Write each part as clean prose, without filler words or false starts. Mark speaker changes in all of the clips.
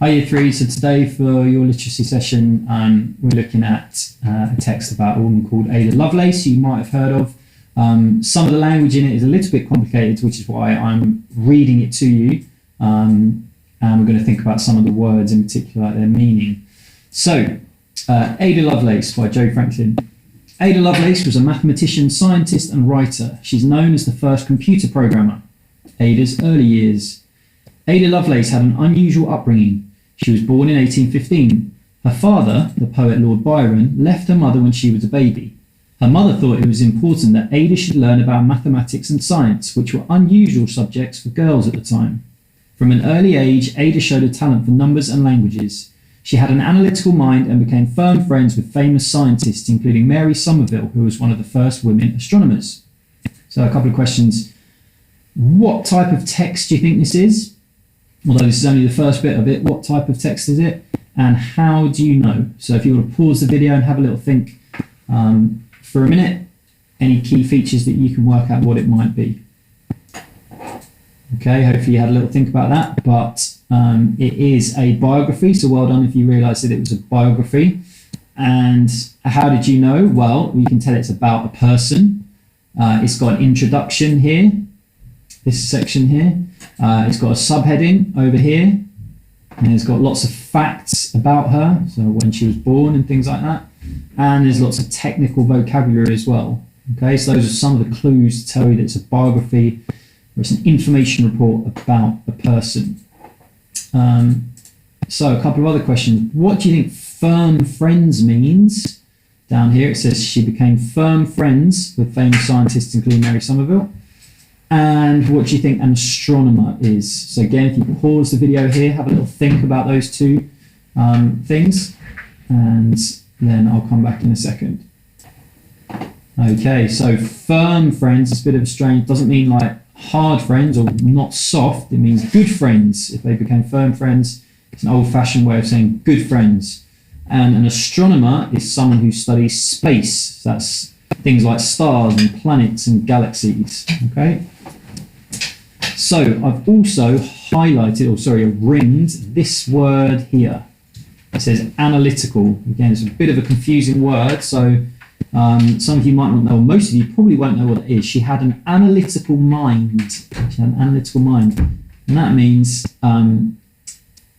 Speaker 1: Hi Year 3, so today for your literacy session we're looking at a text about a woman called Ada Lovelace, who you might have heard of. Some of the language in it is a little bit complicated, which is why I'm reading it to you, and we're going to think about some of the words in particular, like their meaning. So, Ada Lovelace by Joe Franklin. Ada Lovelace was a mathematician, scientist and writer. She's known as the first computer programmer. Ada's early years. Ada Lovelace had an unusual upbringing. She was born in 1815. Her father, the poet Lord Byron, left her mother when she was a baby. Her mother thought it was important that Ada should learn about mathematics and science, which were unusual subjects for girls at the time. From an early age, Ada showed a talent for numbers and languages. She had an analytical mind and became firm friends with famous scientists, including Mary Somerville, who was one of the first women astronomers. So a couple of questions. What type of text do you think this is? Although this is only the first bit of it, what type of text is it? And how do you know? So if you want to pause the video and have a little think for a minute, any key features that you can work out what it might be. Okay, hopefully you had a little think about that, but it is a biography, so well done if you realised that it was a biography. And how did you know? Well, you can tell it's about a person. It's got an introduction here, this section here. It's got a subheading over here, and it's got lots of facts about her, so when she was born and things like that. And there's lots of technical vocabulary as well. Okay, so those are some of the clues to tell you that it's a biography, or it's an information report about a person. So a couple of other questions. What do you think firm friends means? Down here it says she became firm friends with famous scientists including Mary Somerville. And what do you think an astronomer is? So again, if you pause the video here, have a little think about those two things, and then I'll come back in a second. Okay, so firm friends is a bit of a strange, doesn't mean like hard friends or not soft, it means good friends. If they became firm friends, it's an old-fashioned way of saying good friends. And an astronomer is someone who studies space. So that's things like stars and planets and galaxies, okay? So I've also highlighted, ringed this word here. It says analytical. Again, it's a bit of a confusing word, so some of you might not know, or most of you probably won't know what it is. She had an analytical mind. She had an analytical mind. And that means,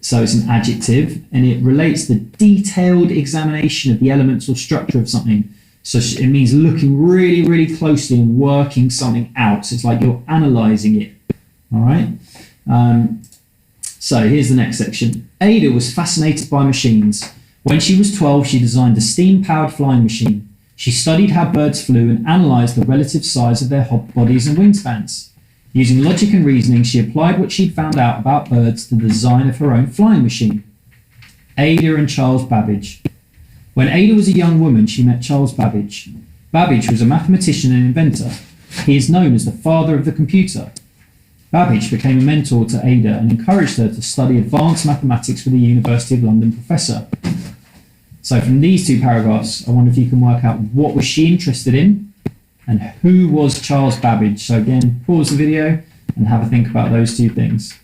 Speaker 1: so it's an adjective, and it relates the detailed examination of the elements or structure of something. So it means looking really, really closely and working something out. So it's like you're analysing it. All right. So here's the next section. Ada was fascinated by machines. When she was 12, she designed a steam-powered flying machine. She studied how birds flew and analysed the relative size of their bodies and wingspans. Using logic and reasoning, she applied what she'd found out about birds to the design of her own flying machine. Ada and Charles Babbage. When Ada was a young woman, she met Charles Babbage. Babbage was a mathematician and inventor. He is known as the father of the computer. Babbage became a mentor to Ada and encouraged her to study advanced mathematics with a University of London professor. So from these two paragraphs, I wonder if you can work out what was she interested in and who was Charles Babbage. So again, pause the video and have a think about those two things.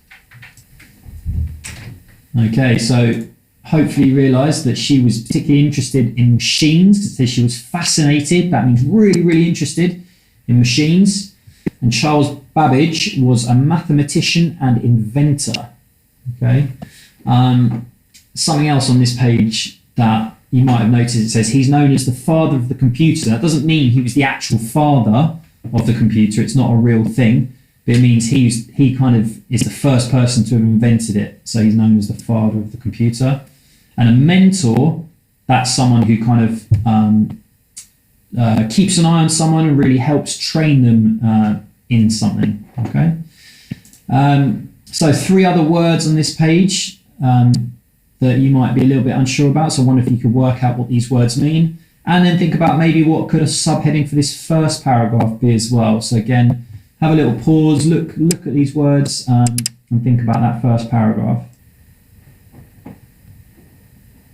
Speaker 1: Okay, so hopefully you realised that she was particularly interested in machines. It says she was fascinated. That means really, really interested in machines. And Charles Babbage was a mathematician and inventor. Okay. Something else on this page that you might have noticed, it says he's known as the father of the computer. That doesn't mean he was the actual father of the computer. It's not a real thing, but it means he kind of is the first person to have invented it. So he's known as the father of the computer. And a mentor, that's someone who kind of keeps an eye on someone and really helps train them in something. Okay. So 3 other words on this page that you might be a little bit unsure about. So I wonder if you could work out what these words mean, and then think about maybe what could a subheading for this first paragraph be as well. So again, have a little pause, look at these words and think about that first paragraph.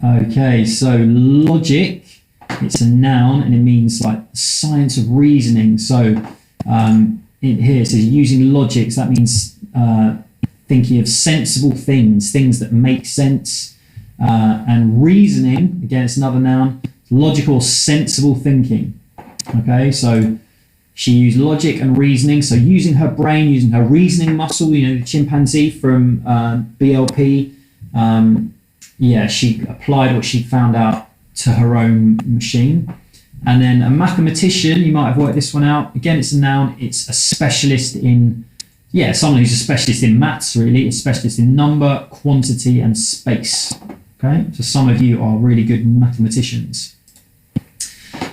Speaker 1: Okay, so logic, it's a noun and it means like science of reasoning. So in here it says using logic, so that means thinking of sensible things, things that make sense. And reasoning, again, it's another noun, logical, sensible thinking. Okay, so she used logic and reasoning, so using her brain, using her reasoning muscle, the chimpanzee from BLP. She applied what she found out to her own machine. And then a mathematician, you might have worked this one out. Again, it's a noun. It's a specialist in, someone who's a specialist in maths, really. A specialist in number, quantity, and space. Okay, so some of you are really good mathematicians.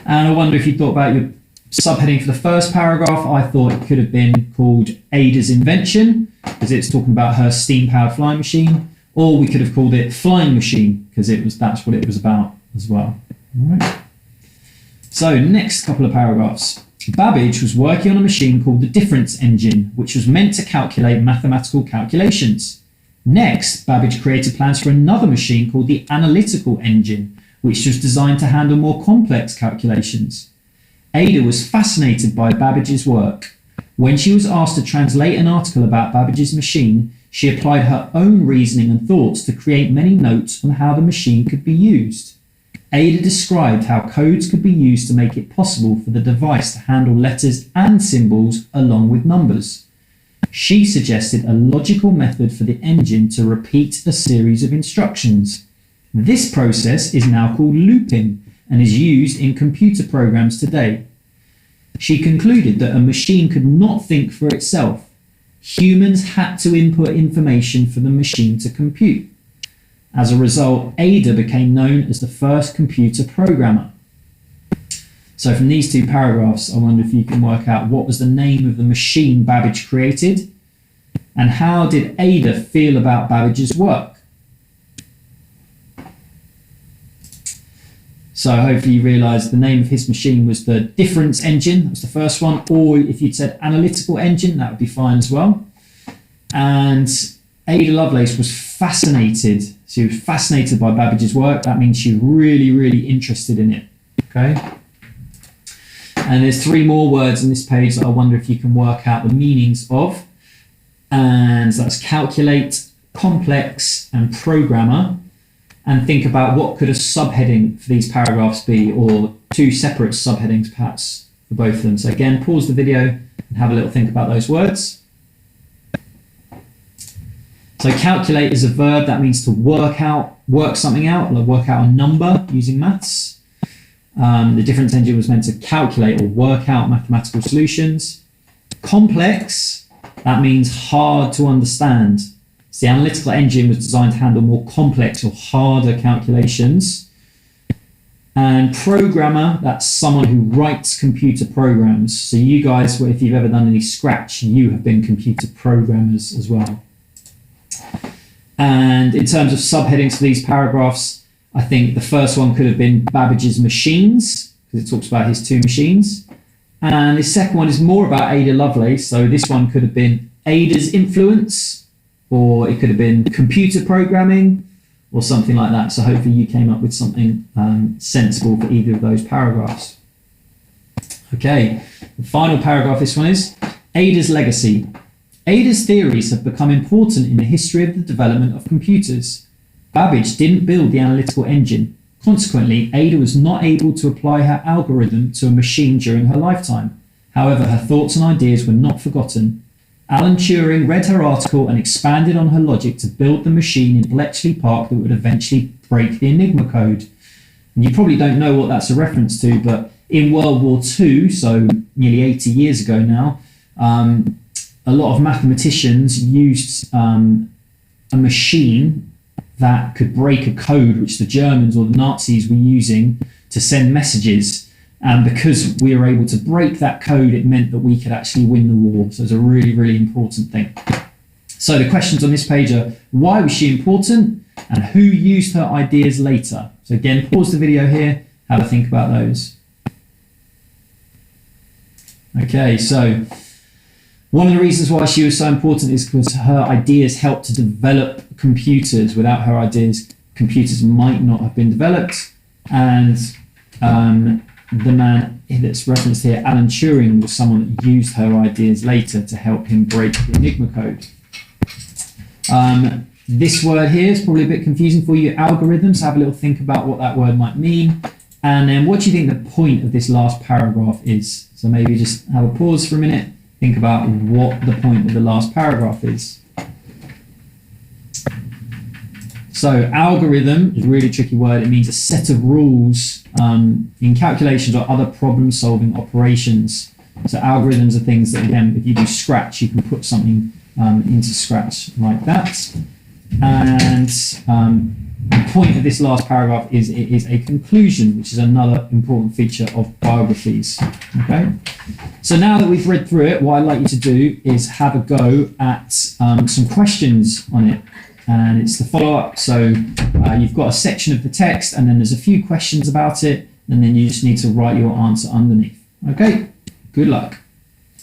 Speaker 1: And I wonder if you thought about your subheading for the first paragraph. I thought it could have been called Ada's invention, because it's talking about her steam-powered flying machine. Or we could have called it flying machine, because that's what it was about as well. All right. So next couple of paragraphs. Babbage was working on a machine called the difference engine, which was meant to calculate mathematical calculations. Next, Babbage created plans for another machine called the analytical engine, which was designed to handle more complex calculations. Ada was fascinated by Babbage's work. When she was asked to translate an article about Babbage's machine, she applied her own reasoning and thoughts to create many notes on how the machine could be used. Ada described how codes could be used to make it possible for the device to handle letters and symbols along with numbers. She suggested a logical method for the engine to repeat a series of instructions. This process is now called looping and is used in computer programs today. She concluded that a machine could not think for itself. Humans had to input information for the machine to compute. As a result, Ada became known as the first computer programmer. So from these two paragraphs, I wonder if you can work out what was the name of the machine Babbage created, and how did Ada feel about Babbage's work? So hopefully you realise the name of his machine was the difference engine, that was the first one, or if you'd said analytical engine, that would be fine as well. And Ada Lovelace was fascinated. She was fascinated by Babbage's work. That means she was really, really interested in it. Okay. And there's three more words on this page that I wonder if you can work out the meanings of. And that's calculate, complex, and programmer. And think about what could a subheading for these paragraphs be, or two separate subheadings perhaps for both of them. So again, pause the video and have a little think about those words. So calculate is a verb that means to work something out, like work out a number using maths. The difference engine was meant to calculate or work out mathematical solutions. Complex, that means hard to understand. So the analytical engine was designed to handle more complex or harder calculations. And programmer, that's someone who writes computer programs. So you guys, if you've ever done any Scratch, you have been computer programmers as well. And in terms of subheadings for these paragraphs, I think the first one could have been Babbage's machines, because it talks about his two machines. And the second one is more about Ada Lovelace. So this one could have been Ada's influence, or it could have been computer programming, or something like that. So hopefully you came up with something sensible for either of those paragraphs. Okay, the final paragraph, this one is Ada's legacy. Ada's theories have become important in the history of the development of computers. Babbage didn't build the analytical engine. Consequently, Ada was not able to apply her algorithm to a machine during her lifetime. However, her thoughts and ideas were not forgotten. Alan Turing read her article and expanded on her logic to build the machine in Bletchley Park that would eventually break the Enigma code. And you probably don't know what that's a reference to, but in World War II, so nearly 80 years ago now, a lot of mathematicians used a machine that could break a code which the Germans or the Nazis were using to send messages. And because we were able to break that code, it meant that we could actually win the war. So it's a really, really important thing. So the questions on this page are, why was she important? And who used her ideas later? So again, pause the video here, have a think about those. Okay, so one of the reasons why she was so important is because her ideas helped to develop computers. Without her ideas, computers might not have been developed. And the man that's referenced here, Alan Turing, was someone that used her ideas later to help him break the Enigma code. This word here is probably a bit confusing for you. Algorithms, have a little think about what that word might mean. And then what do you think the point of this last paragraph is? So maybe just have a pause for a minute, think about what the point of the last paragraph is. So algorithm is a really tricky word. It means a set of rules in calculations or other problem-solving operations. So algorithms are things that, again, if you do Scratch, you can put something into Scratch like that. And the point of this last paragraph is it is a conclusion, which is another important feature of biographies. Okay. So now that we've read through it, what I'd like you to do is have a go at some questions on it. And it's the follow-up. So you've got a section of the text, and then there's a few questions about it, and then you just need to write your answer underneath. Okay. Good luck.